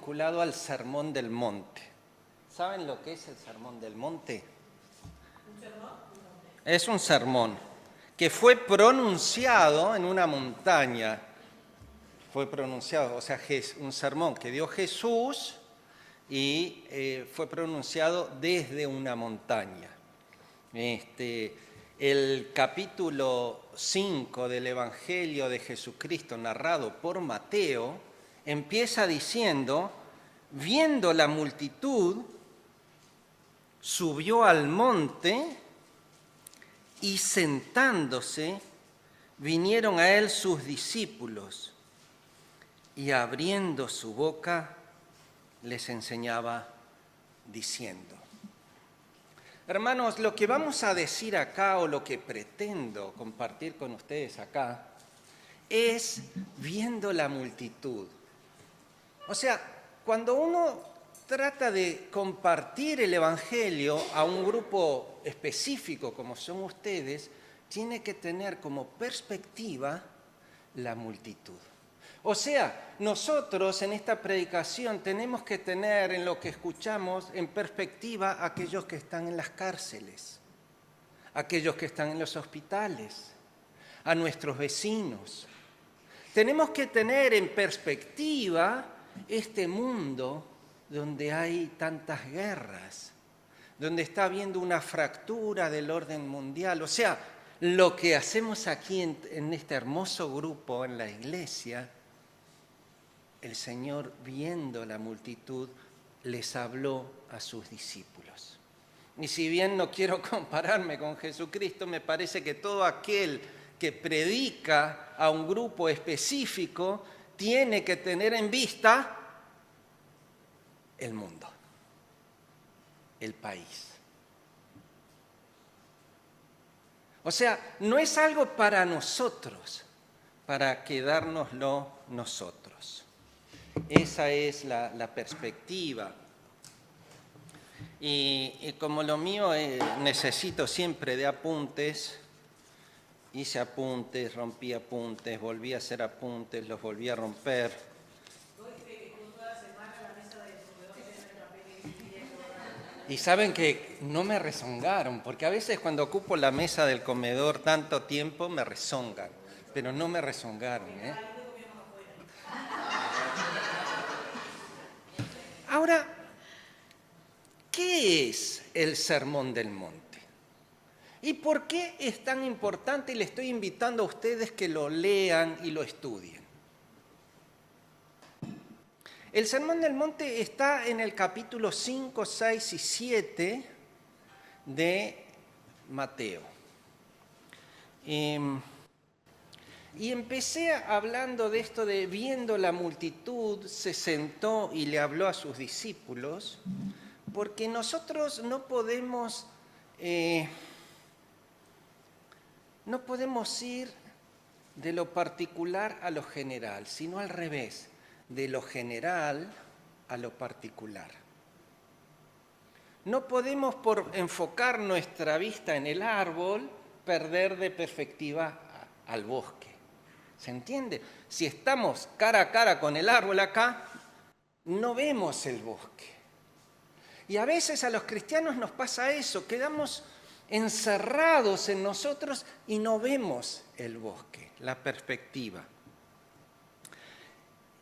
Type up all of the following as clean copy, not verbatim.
vinculado al Sermón del Monte. ¿Saben lo que es el Sermón del Monte? ¿Un sermón? Es un sermón que fue pronunciado en una montaña. Fue pronunciado, o sea, un sermón que dio Jesús y fue pronunciado desde una montaña. El capítulo 5 del Evangelio de Jesucristo, narrado por Mateo, empieza diciendo: viendo la multitud, subió al monte y sentándose, vinieron a él sus discípulos y abriendo su boca les enseñaba diciendo. Hermanos, lo que vamos a decir acá, o lo que pretendo compartir con ustedes acá, es viendo la multitud. O sea, cuando uno trata de compartir el Evangelio a un grupo específico como son ustedes, tiene que tener como perspectiva la multitud. O sea, nosotros en esta predicación tenemos que tener en lo que escuchamos en perspectiva a aquellos que están en las cárceles, aquellos que están en los hospitales, a nuestros vecinos. Tenemos que tener en perspectiva este mundo donde hay tantas guerras, donde está habiendo una fractura del orden mundial. O sea, lo que hacemos aquí en este hermoso grupo en la iglesia, el Señor, viendo la multitud, les habló a sus discípulos. Y si bien no quiero compararme con Jesucristo, me parece que todo aquel que predica a un grupo específico tiene que tener en vista el mundo, el país. O sea, no es algo para nosotros, para quedárnoslo nosotros. Esa es la perspectiva. Y como lo mío necesito siempre de apuntes, hice apuntes, rompí apuntes, volví a hacer apuntes, los volví a romper. Y saben que no me rezongaron, porque a veces cuando ocupo la mesa del comedor tanto tiempo me rezongan, pero no me rezongaron, ¿eh? Ahora, ¿qué es el Sermón del Monte? ¿Y por qué es tan importante? Y le estoy invitando a ustedes que lo lean y lo estudien. El Sermón del Monte está en el capítulo 5, 6 y 7 de Mateo. Y empecé hablando de esto de viendo la multitud, se sentó y le habló a sus discípulos, porque nosotros no podemos ir de lo particular a lo general, sino al revés, de lo general a lo particular. No podemos, por enfocar nuestra vista en el árbol, perder de perspectiva al bosque. ¿Se entiende? Si estamos cara a cara con el árbol acá, no vemos el bosque. Y a veces a los cristianos nos pasa eso, quedamos encerrados en nosotros y no vemos el bosque, la perspectiva.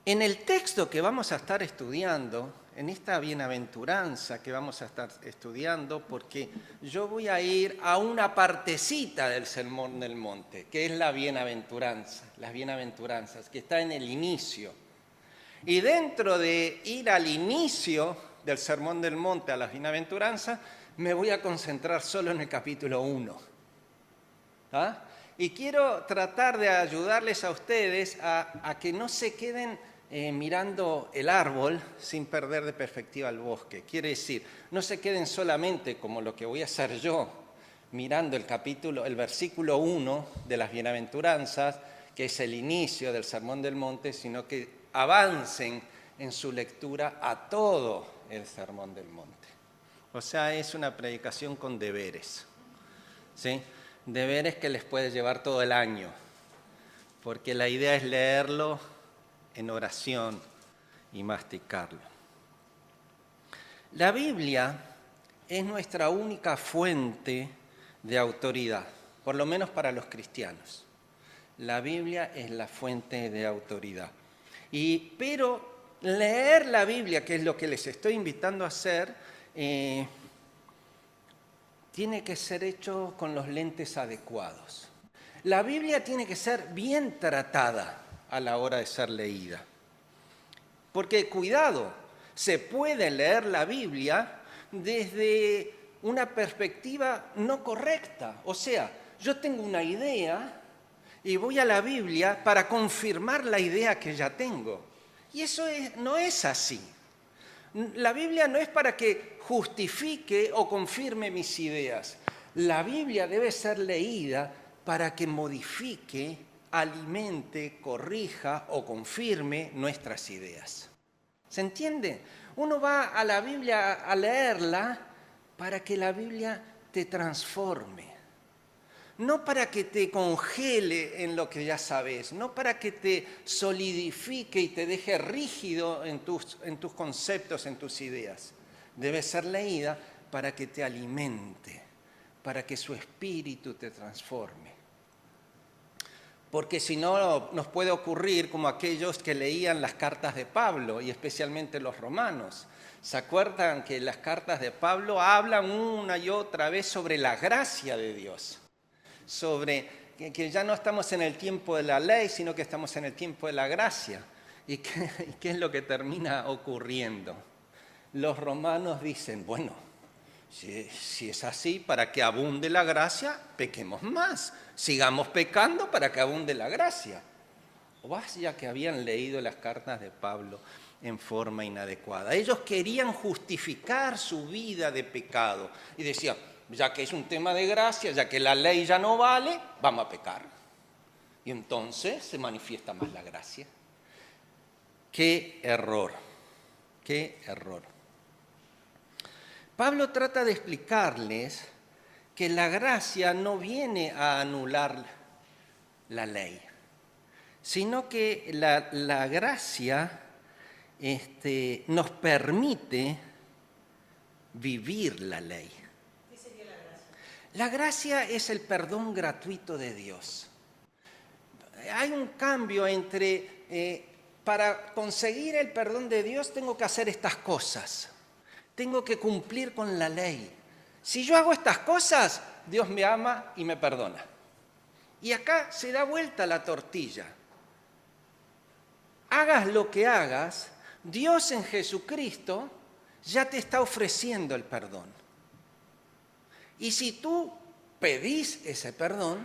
En el texto que vamos a estar estudiando, en esta bienaventuranza que vamos a estar estudiando, porque yo voy a ir a una partecita del Sermón del Monte, que es la bienaventuranza, las bienaventuranzas, que está en el inicio. Y dentro de ir al inicio del Sermón del Monte, a las bienaventuranzas, me voy a concentrar solo en el capítulo 1. ¿Ah? Y quiero tratar de ayudarles a ustedes a que no se queden mirando el árbol sin perder de perspectiva el bosque. Quiere decir, no se queden solamente como lo que voy a hacer yo, mirando el versículo 1 de las bienaventuranzas, que es el inicio del Sermón del Monte, sino que avancen en su lectura a todo el Sermón del Monte. O sea, es una predicación con deberes, ¿sí? Deberes que les puede llevar todo el año, porque la idea es leerlo en oración y masticarlo. La Biblia es nuestra única fuente de autoridad, por lo menos para los cristianos. La Biblia es la fuente de autoridad. Pero leer la Biblia, que es lo que les estoy invitando a hacer, tiene que ser hecho con los lentes adecuados. La Biblia tiene que ser bien tratada a la hora de ser leída. Porque, cuidado, se puede leer la Biblia desde una perspectiva no correcta. O sea, yo tengo una idea y voy a la Biblia para confirmar la idea que ya tengo. Y eso no es así. La Biblia no es para que justifique o confirme mis ideas. La Biblia debe ser leída para que modifique, alimente, corrija o confirme nuestras ideas. ¿Se entiende? Uno va a la Biblia a leerla para que la Biblia te transforme. No para que te congele en lo que ya sabes, no para que te solidifique y te deje rígido en tus conceptos, en tus ideas. Debe ser leída para que te alimente, para que su espíritu te transforme. Porque si no, nos puede ocurrir como aquellos que leían las cartas de Pablo, y especialmente los romanos. ¿Se acuerdan que las cartas de Pablo hablan una y otra vez sobre la gracia de Dios? Sobre que ya no estamos en el tiempo de la ley, sino que estamos en el tiempo de la gracia. ¿Y qué es lo que termina ocurriendo? Los romanos dicen, bueno, si es así, para que abunde la gracia, pequemos más. Sigamos pecando para que abunde la gracia. O vaya que habían leído las cartas de Pablo en forma inadecuada. Ellos querían justificar su vida de pecado y decían, ya que es un tema de gracia, ya que la ley ya no vale, vamos a pecar. Y entonces se manifiesta más la gracia. ¡Qué error! ¡Qué error! Pablo trata de explicarles que la gracia no viene a anular la ley, sino que la gracia nos permite vivir la ley. ¿Qué sería la gracia? La gracia es el perdón gratuito de Dios. Hay un cambio entre, para conseguir el perdón de Dios tengo que hacer estas cosas. Tengo que cumplir con la ley. Si yo hago estas cosas, Dios me ama y me perdona. Y acá se da vuelta la tortilla. Hagas lo que hagas, Dios en Jesucristo ya te está ofreciendo el perdón. Y si tú pedís ese perdón,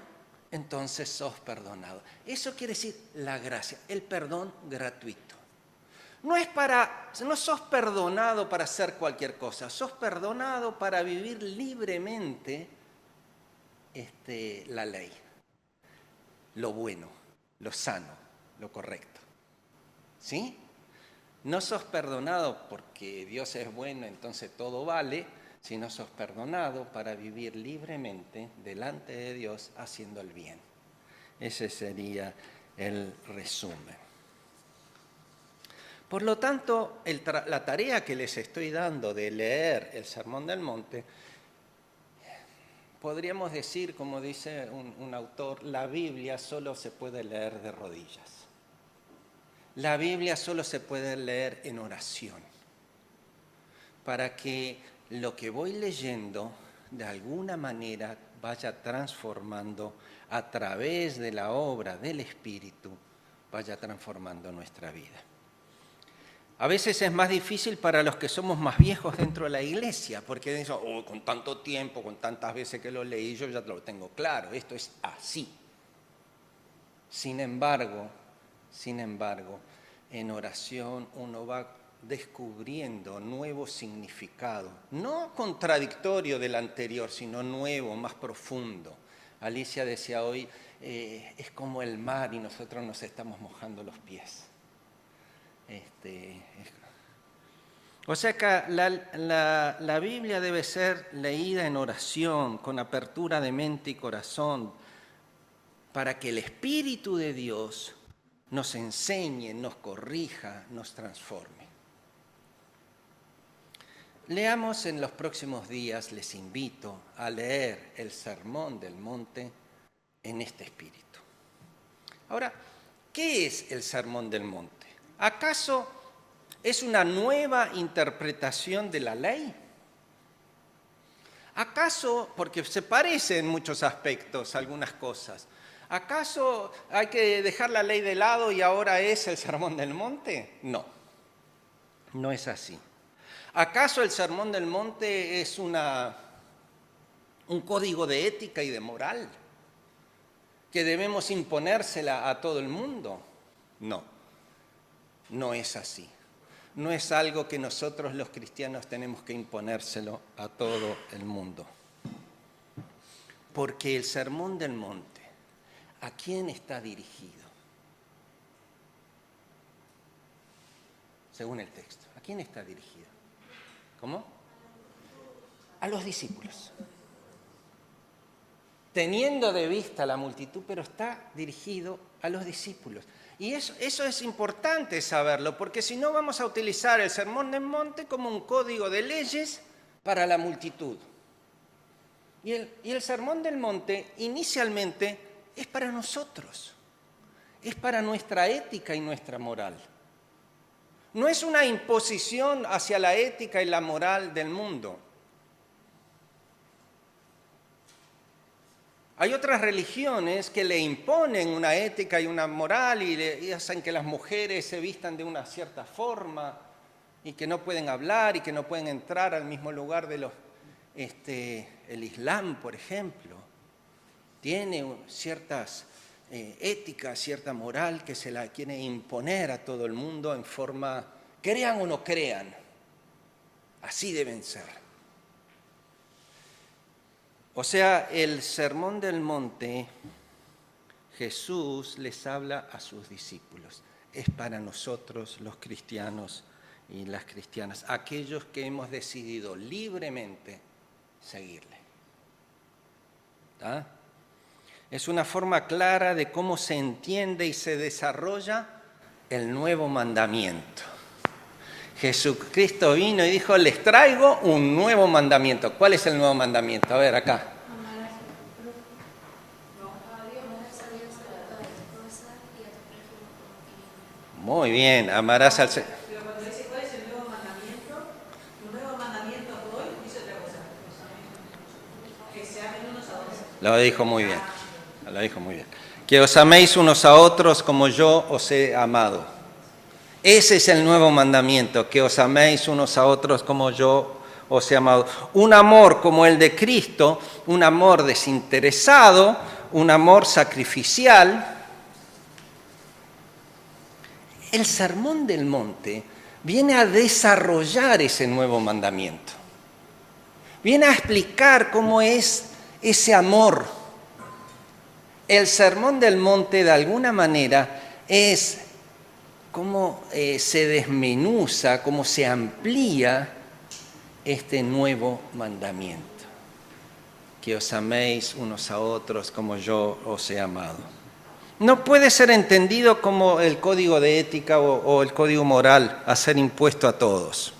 entonces sos perdonado. Eso quiere decir la gracia, el perdón gratuito. No sos perdonado para hacer cualquier cosa, sos perdonado para vivir libremente la ley, lo bueno, lo sano, lo correcto. ¿Sí? No sos perdonado porque Dios es bueno, entonces todo vale, sino sos perdonado para vivir libremente delante de Dios haciendo el bien. Ese sería el resumen. Por lo tanto, la tarea que les estoy dando de leer el Sermón del Monte, podríamos decir, como dice un autor, la Biblia solo se puede leer de rodillas. La Biblia solo se puede leer en oración, para que lo que voy leyendo de alguna manera vaya transformando a través de la obra del Espíritu, vaya transformando nuestra vida. A veces es más difícil para los que somos más viejos dentro de la iglesia, porque dicen, con tanto tiempo, con tantas veces que lo leí, yo ya lo tengo claro, esto es así. Sin embargo, en oración uno va descubriendo nuevo significado, no contradictorio del anterior, sino nuevo, más profundo. Alicia decía hoy, es como el mar y nosotros nos estamos mojando los pies. O sea que la Biblia debe ser leída en oración, con apertura de mente y corazón, para que el Espíritu de Dios nos enseñe, nos corrija, nos transforme. Leamos en los próximos días, les invito a leer el Sermón del Monte en este espíritu. Ahora, ¿qué es el Sermón del Monte? ¿Acaso es una nueva interpretación de la ley? ¿Acaso, porque se parece en muchos aspectos algunas cosas, ¿acaso hay que dejar la ley de lado y ahora es el Sermón del Monte? No, no es así. ¿Acaso el Sermón del Monte es un código de ética y de moral que debemos imponérsela a todo el mundo? No, no es así. No es algo que nosotros los cristianos tenemos que imponérselo a todo el mundo. Porque el Sermón del Monte, ¿a quién está dirigido? Según el texto, ¿a quién está dirigido? ¿Cómo? A los discípulos. Teniendo de vista la multitud, pero está dirigido a los discípulos. Y eso es importante saberlo, porque si no vamos a utilizar el Sermón del Monte como un código de leyes para la multitud. Y el Sermón del Monte inicialmente es para nosotros, es para nuestra ética y nuestra moral. No es una imposición hacia la ética y la moral del mundo. Hay otras religiones que le imponen una ética y una moral y hacen que las mujeres se vistan de una cierta forma y que no pueden hablar y que no pueden entrar al mismo lugar de el Islam, por ejemplo. Tiene ciertas ética, cierta moral que se la quiere imponer a todo el mundo en forma, crean o no crean, así deben ser. O sea, el Sermón del Monte, Jesús les habla a sus discípulos. Es para nosotros los cristianos y las cristianas, aquellos que hemos decidido libremente seguirle. ¿Ah? Es una forma clara de cómo se entiende y se desarrolla el nuevo mandamiento. Jesucristo vino y dijo, les traigo un nuevo mandamiento. ¿Cuál es el nuevo mandamiento? A ver, acá. Muy bien, amarás al Señor. Pero cuando dice cuál es el nuevo mandamiento hoy, dice otra cosa. Que se amen unos a otros. Lo dijo muy bien, lo dijo muy bien. Que os améis unos a otros como yo os he amado. Ese es el nuevo mandamiento, que os améis unos a otros como yo os he amado. Un amor como el de Cristo, un amor desinteresado, un amor sacrificial. El Sermón del Monte viene a desarrollar ese nuevo mandamiento. Viene a explicar cómo es ese amor. El Sermón del Monte, de alguna manera, es cómo se desmenuza, cómo se amplía este nuevo mandamiento. Que os améis unos a otros como yo os he amado. No puede ser entendido como el código de ética o el código moral a ser impuesto a todos.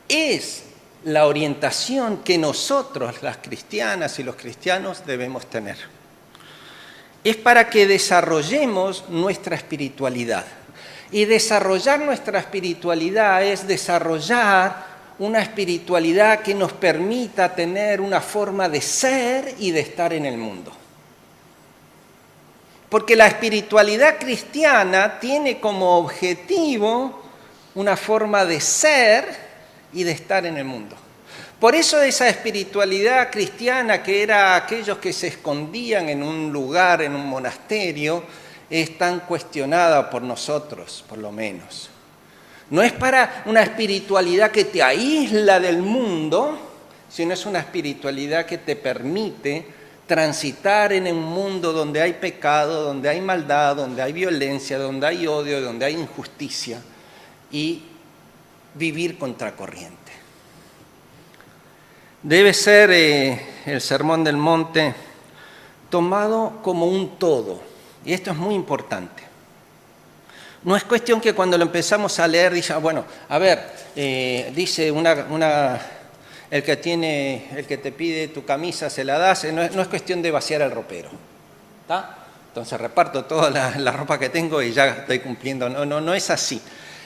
Es la orientación que nosotros, las cristianas y los cristianos, debemos tener. Es para que desarrollemos nuestra espiritualidad. Y desarrollar nuestra espiritualidad es desarrollar una espiritualidad que nos permita tener una forma de ser y de estar en el mundo. Porque la espiritualidad cristiana tiene como objetivo una forma de ser y de estar en el mundo. Por eso esa espiritualidad cristiana, que era aquellos que se escondían en un lugar, en un monasterio, es tan cuestionada por nosotros, por lo menos. No es para una espiritualidad que te aísla del mundo, sino es una espiritualidad que te permite transitar en un mundo donde hay pecado, donde hay maldad, donde hay violencia, donde hay odio, donde hay injusticia, y vivir contracorriente. Debe ser el Sermón del Monte tomado como un todo, Y esto es muy importante. No es cuestión que cuando lo empezamos a leer, diga, bueno, a ver, dice el que te pide tu camisa se la das, no es cuestión de vaciar el ropero, ¿está? Entonces reparto toda la ropa que tengo y ya estoy cumpliendo. No es así.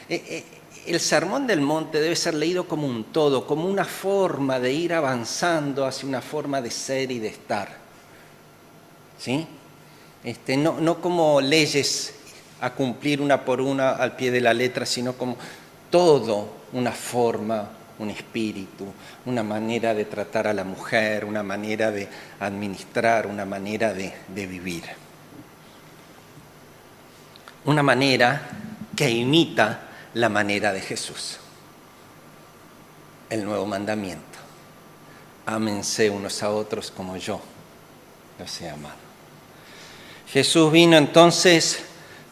El Sermón del Monte debe ser leído como un todo, como una forma de ir avanzando hacia una forma de ser y de estar. ¿Sí? No como leyes a cumplir una por una al pie de la letra, sino como todo, una forma, un espíritu, una manera de tratar a la mujer, una manera de administrar, una manera de vivir. Una manera que imita la manera de Jesús. El nuevo mandamiento. Ámense unos a otros como yo los he amado. Jesús vino entonces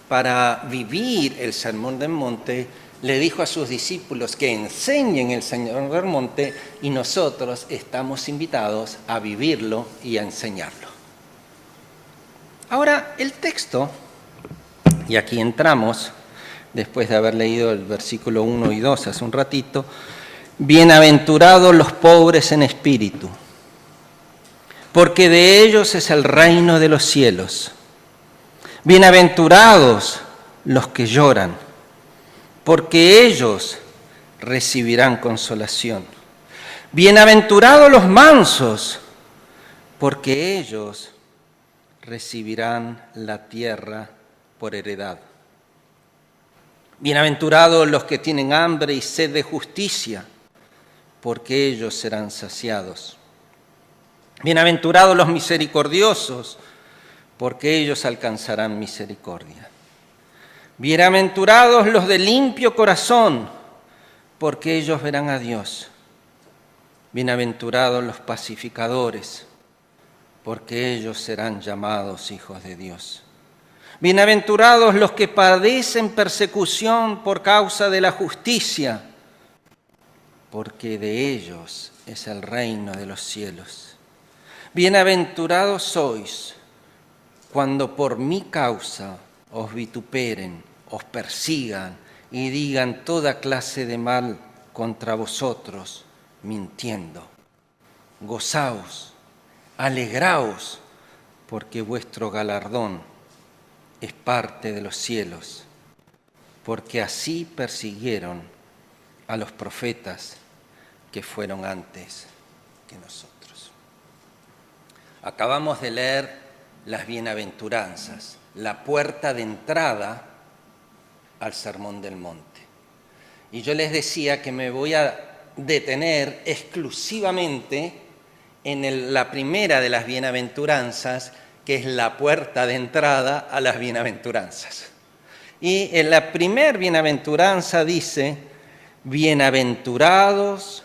para vivir el Sermón del Monte, le dijo a sus discípulos que enseñen el Sermón del Monte y nosotros estamos invitados a vivirlo y a enseñarlo. Ahora, el texto, y aquí entramos, después de haber leído el versículo 1 y 2 hace un ratito, bienaventurados los pobres en espíritu, porque de ellos es el reino de los cielos. Bienaventurados los que lloran, porque ellos recibirán consolación. Bienaventurados los mansos, porque ellos recibirán la tierra por heredad. Bienaventurados los que tienen hambre y sed de justicia, porque ellos serán saciados. Bienaventurados los misericordiosos, porque ellos alcanzarán misericordia. Bienaventurados los de limpio corazón, porque ellos verán a Dios. Bienaventurados los pacificadores, porque ellos serán llamados hijos de Dios. Bienaventurados los que padecen persecución por causa de la justicia, porque de ellos es el reino de los cielos. Bienaventurados sois cuando por mi causa os vituperen, os persigan y digan toda clase de mal contra vosotros, mintiendo. Gozaos, alegraos, porque vuestro galardón es parte de los cielos, porque así persiguieron a los profetas que fueron antes que nosotros. Acabamos de leer las bienaventuranzas, la puerta de entrada al Sermón del Monte. Y yo les decía que me voy a detener exclusivamente en la primera de las bienaventuranzas, que es la puerta de entrada a las bienaventuranzas. Y en la primer bienaventuranza dice, bienaventurados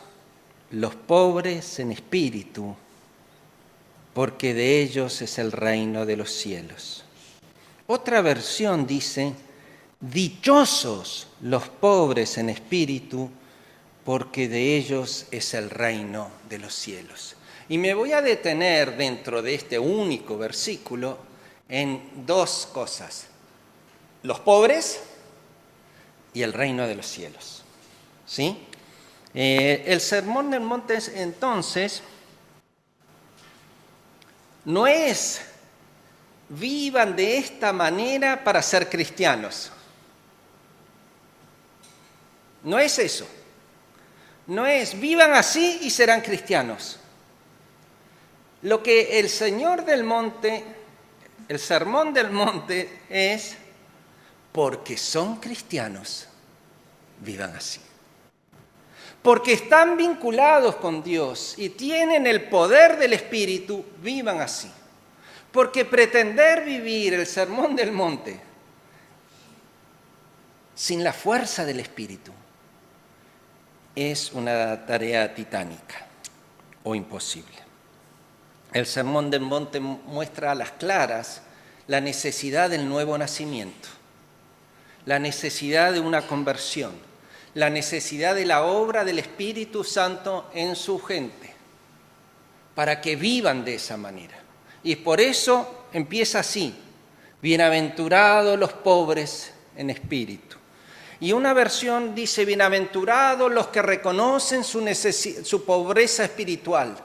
los pobres en espíritu, porque de ellos es el reino de los cielos. Otra versión dice, dichosos los pobres en espíritu, porque de ellos es el reino de los cielos. Y me voy a detener dentro de este único versículo en dos cosas, los pobres y el reino de los cielos. ¿Sí? El Sermón del Monte entonces no es vivan de esta manera para ser cristianos. No es eso. No es vivan así y serán cristianos. Lo que el Sermón del Monte es, porque son cristianos, vivan así. Porque están vinculados con Dios y tienen el poder del Espíritu, vivan así. Porque pretender vivir el Sermón del Monte sin la fuerza del Espíritu es una tarea titánica o imposible. El Sermón del Monte muestra a las claras la necesidad del nuevo nacimiento, la necesidad de una conversión, la necesidad de la obra del Espíritu Santo en su gente, para que vivan de esa manera. Y por eso empieza así, Bienaventurados los pobres en espíritu. Y una versión dice, bienaventurados los que reconocen su pobreza espiritual.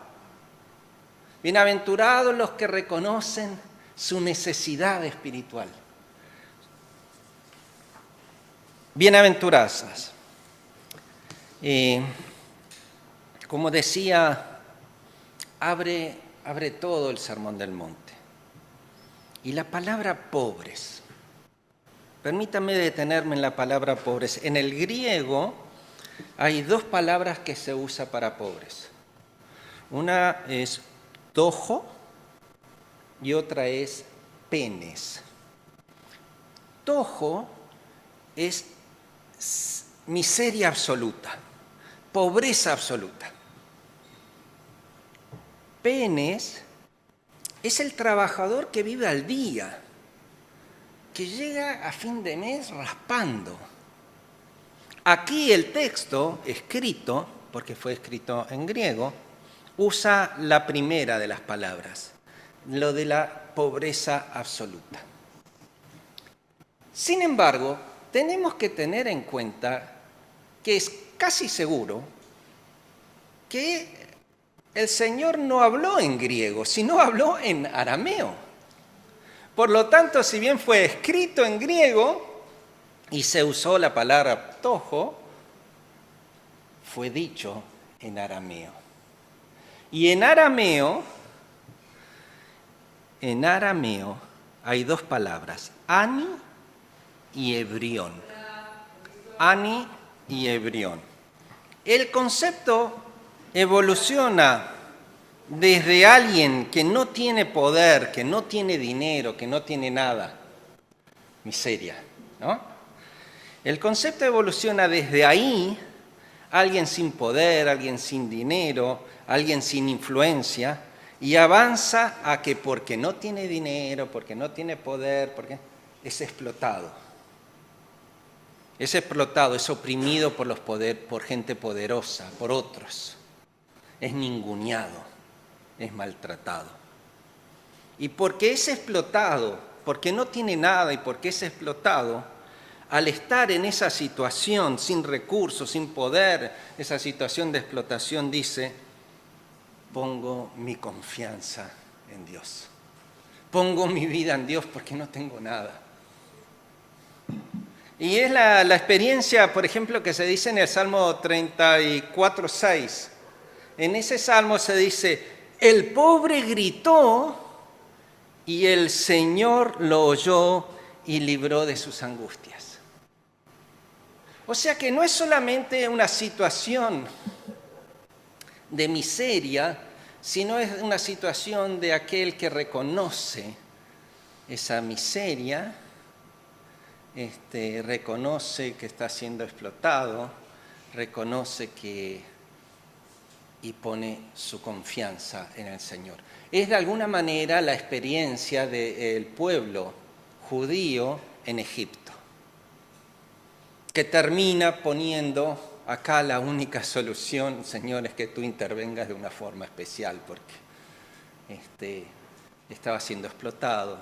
Bienaventurados los que reconocen su necesidad espiritual. Bienaventuranzas. Como decía, abre todo el Sermón del Monte. Y la palabra pobres, permítame detenerme en la palabra pobres. En el griego hay dos palabras que se usa para pobres. Una es tojo y otra es penes. Tojo es miseria absoluta, pobreza absoluta. Penes es el trabajador que vive al día, que llega a fin de mes raspando. Aquí el texto escrito, porque fue escrito en griego, usa la primera de las palabras, lo de la pobreza absoluta. Sin embargo, tenemos que tener en cuenta que es casi seguro que el Señor no habló en griego, sino habló en arameo. Por lo tanto, si bien fue escrito en griego y se usó la palabra tojo, fue dicho en arameo. Y en arameo hay dos palabras, ani y ebrión. Ani y ebrión. El concepto evoluciona desde alguien que no tiene poder, que no tiene dinero, que no tiene nada, miseria, ¿no? El concepto evoluciona desde ahí, alguien sin poder, alguien sin dinero, alguien sin influencia, y avanza a que porque no tiene dinero, porque no tiene poder, porque es explotado. Es explotado, es oprimido por gente poderosa, por otros. Es ninguneado, es maltratado. Y porque es explotado, porque no tiene nada y porque es explotado, al estar en esa situación sin recursos, sin poder, esa situación de explotación, dice, pongo mi confianza en Dios. Pongo mi vida en Dios porque no tengo nada. Y es la experiencia, por ejemplo, que se dice en el Salmo 34:6. En ese salmo se dice, el pobre gritó y el Señor lo oyó y libró de sus angustias. O sea que no es solamente una situación de miseria, sino es una situación de aquel que reconoce esa miseria, reconoce que está siendo explotado, reconoce y pone su confianza en el Señor. Es de alguna manera la experiencia del pueblo judío en Egipto, que termina poniendo acá la única solución, Señor, es que tú intervengas de una forma especial, porque estaba siendo explotado,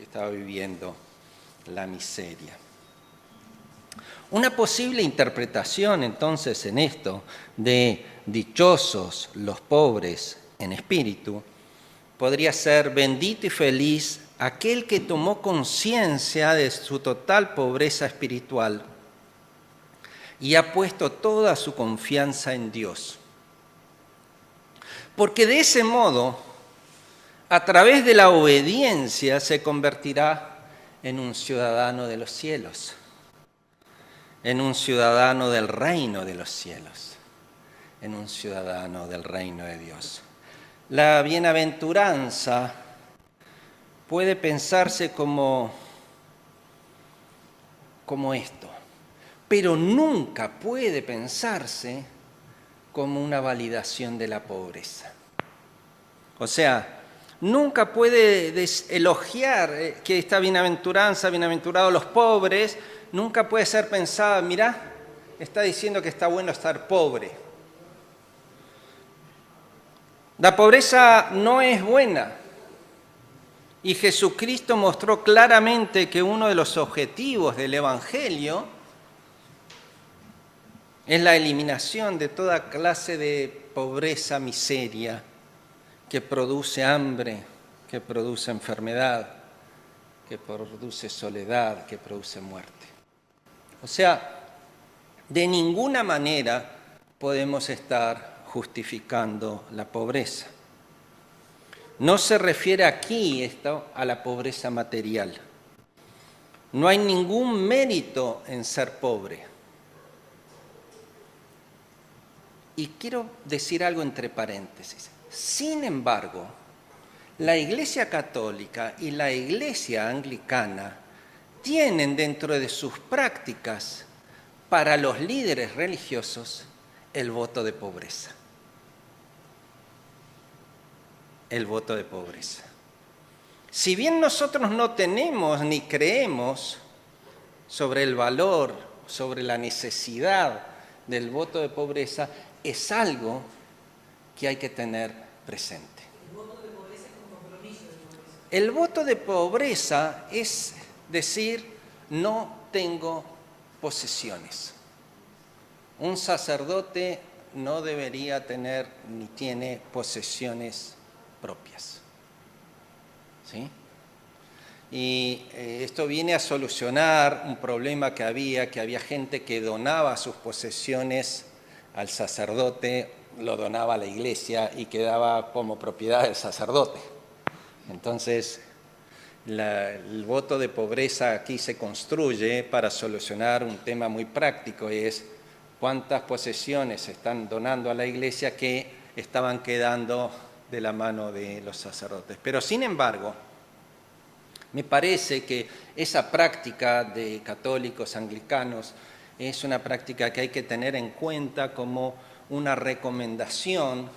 estaba viviendo la miseria. Una posible interpretación entonces en esto de dichosos los pobres en espíritu podría ser bendito y feliz aquel que tomó conciencia de su total pobreza espiritual y ha puesto toda su confianza en Dios. Porque de ese modo, a través de la obediencia, se convertirá en un ciudadano de los cielos, en un ciudadano del reino de los cielos, en un ciudadano del reino de Dios. La bienaventuranza puede pensarse como esto, pero nunca puede pensarse como una validación de la pobreza. O sea, nunca puede elogiar que esta bienaventuranza, bienaventurados los pobres, nunca puede ser pensada, mirá, está diciendo que está bueno estar pobre. La pobreza no es buena. Y Jesucristo mostró claramente que uno de los objetivos del Evangelio es la eliminación de toda clase de pobreza, miseria, que produce hambre, que produce enfermedad, que produce soledad, que produce muerte. O sea, de ninguna manera podemos estar justificando la pobreza. No se refiere aquí esto a la pobreza material. No hay ningún mérito en ser pobre. Y quiero decir algo entre paréntesis. Sin embargo, la Iglesia Católica y la Iglesia Anglicana tienen dentro de sus prácticas para los líderes religiosos el voto de pobreza. El voto de pobreza. Si bien nosotros no tenemos ni creemos sobre el valor, sobre la necesidad del voto de pobreza, es algo que hay que tener presente. El voto de pobreza es un compromiso de pobreza. El voto de pobreza es decir, no tengo posesiones. Un sacerdote no debería tener ni tiene posesiones propias. ¿Sí? Y esto viene a solucionar un problema que había gente que donaba sus posesiones al sacerdote, lo donaba a la iglesia y quedaba como propiedad del sacerdote. Entonces, el voto de pobreza aquí se construye para solucionar un tema muy práctico, es cuántas posesiones se están donando a la iglesia que estaban quedando de la mano de los sacerdotes. Pero sin embargo, me parece que esa práctica de católicos anglicanos es una práctica que hay que tener en cuenta como una recomendación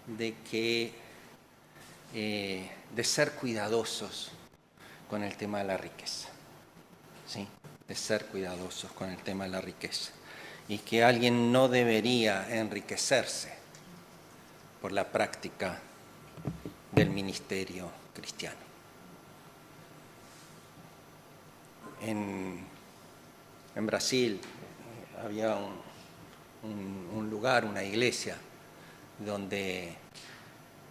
de que de ser cuidadosos con el tema de la riqueza, ¿sí? De ser cuidadosos con el tema de la riqueza. Y que alguien no debería enriquecerse por la práctica del ministerio cristiano. En Brasil había un lugar, una iglesia, donde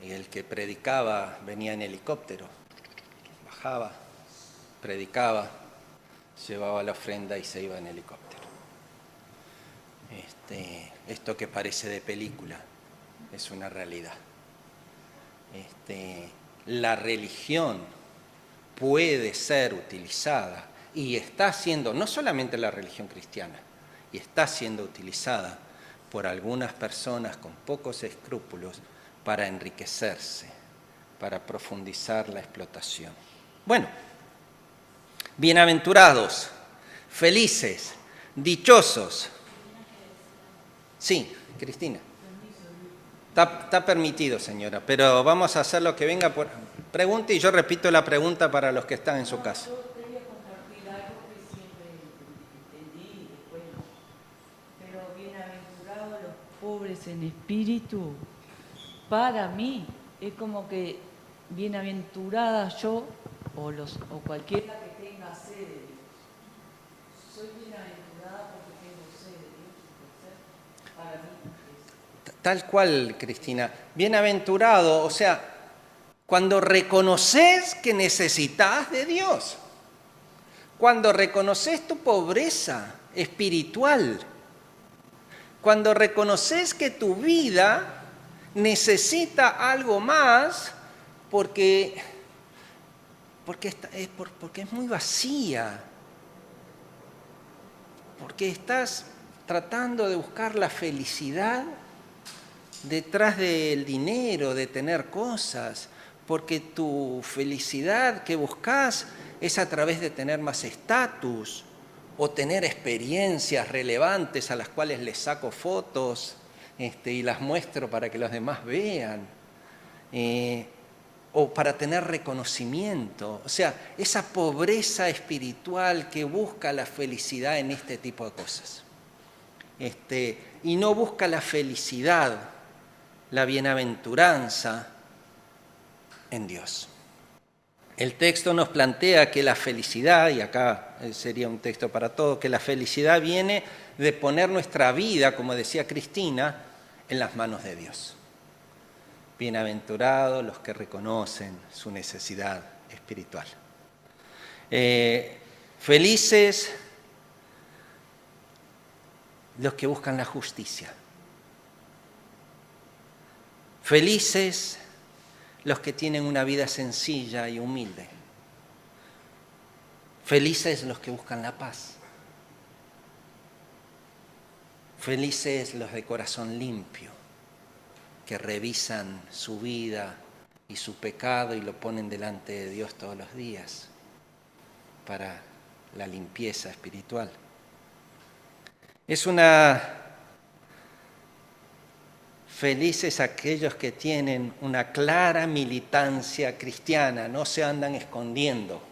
el que predicaba venía en helicóptero, bajaba, predicaba, llevaba la ofrenda y se iba en helicóptero. Esto que parece de película es una realidad. La religión puede ser utilizada y está siendo, no solamente la religión cristiana, y está siendo utilizada por algunas personas con pocos escrúpulos para enriquecerse, para profundizar la explotación. Bueno, bienaventurados, felices, dichosos. Sí, Cristina. Está permitido, señora, pero vamos a hacer lo que venga por... Pregunte y yo repito la pregunta para los que están en su casa. Yo quería compartir algo que siempre entendí y después no. Pero bienaventurados los pobres en espíritu, para mí es como que bienaventurada yo o cualquiera que tenga sed de Dios. Soy bienaventurada porque tengo sed de Dios. Para mí es. Tal cual, Cristina. Bienaventurado, o sea, cuando reconoces que necesitas de Dios, cuando reconoces tu pobreza espiritual, cuando reconoces que tu vida necesita algo más porque es muy vacía, porque estás tratando de buscar la felicidad detrás del dinero, de tener cosas, porque tu felicidad que buscas es a través de tener más estatus o tener experiencias relevantes a las cuales les saco fotos y las muestro para que los demás vean, o para tener reconocimiento. O sea, esa pobreza espiritual que busca la felicidad en este tipo de cosas. Y no busca la felicidad, la bienaventuranza en Dios. El texto nos plantea que la felicidad, y acá sería un texto para todos, que la felicidad viene de poner nuestra vida, como decía Cristina, en las manos de Dios. Bienaventurados los que reconocen su necesidad espiritual. Felices los que buscan la justicia. Felices los que tienen una vida sencilla y humilde. Felices los que buscan la paz. Felices los de corazón limpio, que revisan su vida y su pecado y lo ponen delante de Dios todos los días para la limpieza espiritual. Felices aquellos que tienen una clara militancia cristiana, no se andan escondiendo,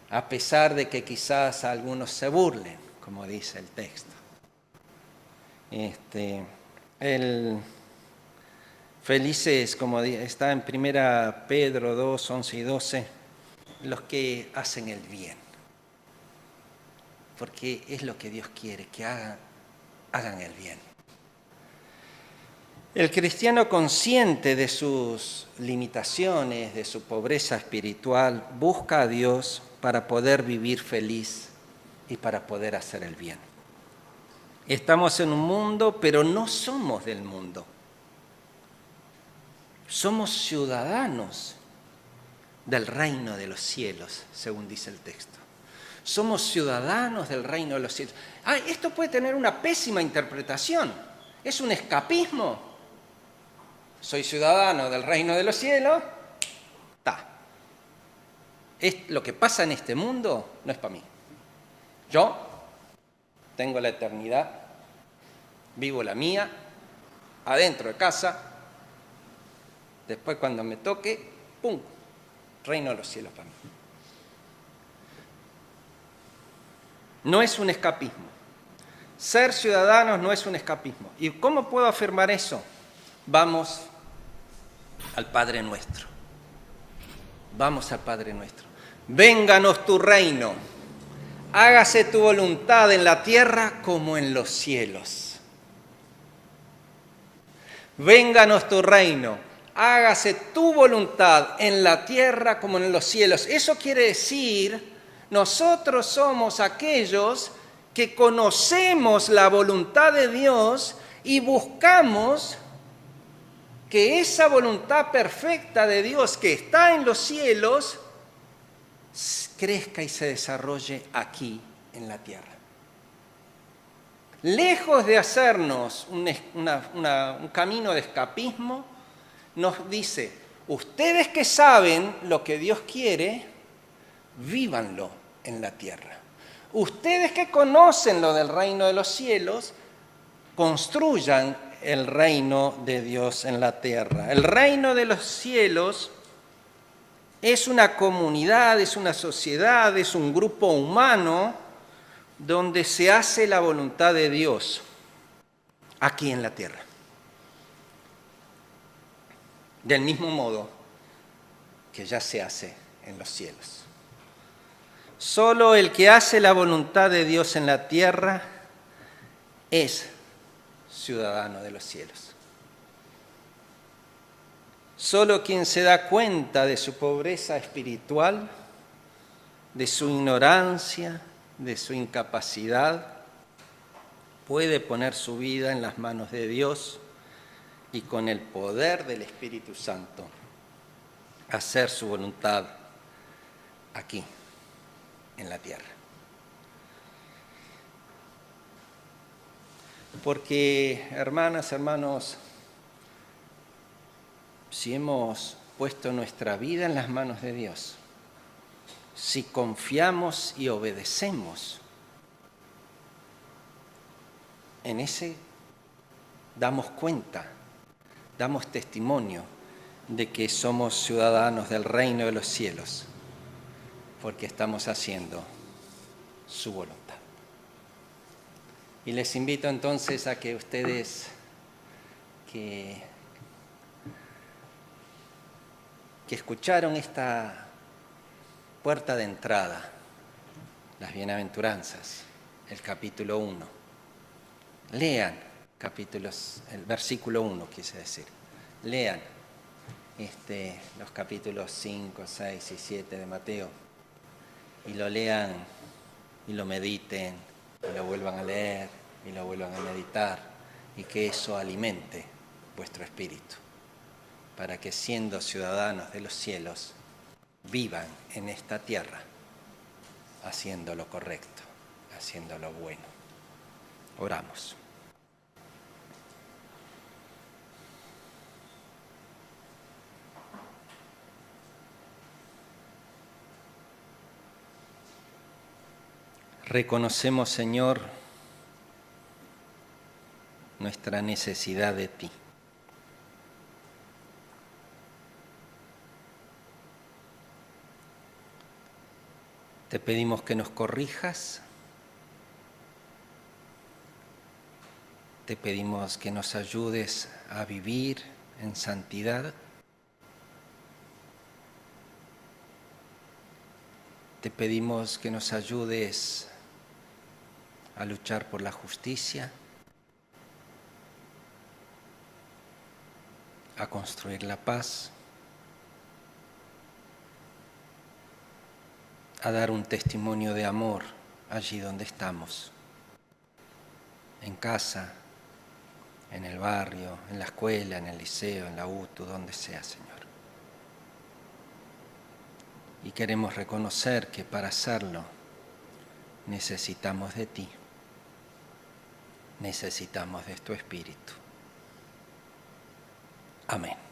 a pesar de que quizás algunos se burlen, como dice el texto. Felices, como está en 1 Pedro 2, 11 y 12, los que hacen el bien, porque es lo que Dios quiere, que hagan el bien. El cristiano consciente de sus limitaciones, de su pobreza espiritual, busca a Dios para poder vivir feliz y para poder hacer el bien. Estamos en un mundo, pero no somos del mundo. Somos ciudadanos del reino de los cielos, según dice el texto. Somos ciudadanos del reino de los cielos. Esto puede tener una pésima interpretación. ¿Es un escapismo? Soy ciudadano del reino de los cielos. Lo que pasa en este mundo no es para mí. Yo tengo la eternidad, vivo la mía, adentro de casa. Después cuando me toque, ¡pum!, reino de los cielos para mí. No es un escapismo. Ser ciudadanos no es un escapismo. ¿Y cómo puedo afirmar eso? Vamos al Padre Nuestro. Vamos al Padre Nuestro. Vénganos tu reino. Hágase tu voluntad en la tierra como en los cielos. Vénganos tu reino. Hágase tu voluntad en la tierra como en los cielos. Eso quiere decir, nosotros somos aquellos que conocemos la voluntad de Dios y buscamos que esa voluntad perfecta de Dios que está en los cielos crezca y se desarrolle aquí en la tierra. Lejos de hacernos un camino de escapismo, nos dice, ustedes que saben lo que Dios quiere, vívanlo en la tierra. Ustedes que conocen lo del reino de los cielos, construyan el reino de Dios en la tierra. El reino de los cielos es una comunidad, es una sociedad, es un grupo humano donde se hace la voluntad de Dios aquí en la tierra. Del mismo modo que ya se hace en los cielos. Solo el que hace la voluntad de Dios en la tierra es ciudadano de los cielos. Solo quien se da cuenta de su pobreza espiritual, de su ignorancia, de su incapacidad, puede poner su vida en las manos de Dios y con el poder del Espíritu Santo hacer su voluntad aquí, en la tierra. Porque, hermanas, hermanos, si hemos puesto nuestra vida en las manos de Dios, si confiamos y obedecemos, en ese damos cuenta, damos testimonio de que somos ciudadanos del reino de los cielos, porque estamos haciendo su voluntad. Y les invito entonces a que ustedes que que escucharon esta puerta de entrada, las bienaventuranzas, el capítulo 1. Lean el versículo 1, quise decir. Lean los capítulos 5, 6 y 7 de Mateo y lo lean y lo mediten y lo vuelvan a leer y lo vuelvan a meditar y que eso alimente vuestro espíritu para que siendo ciudadanos de los cielos vivan en esta tierra haciendo lo correcto, haciendo lo bueno. Oramos. Reconocemos, Señor, nuestra necesidad de ti. Te pedimos que nos corrijas, te pedimos que nos ayudes a vivir en santidad. Te pedimos que nos ayudes a luchar por la justicia, a construir la paz, a dar un testimonio de amor allí donde estamos, en casa, en el barrio, en la escuela, en el liceo, en la UTU, donde sea, Señor. Y queremos reconocer que para hacerlo necesitamos de ti, necesitamos de tu Espíritu. Amén.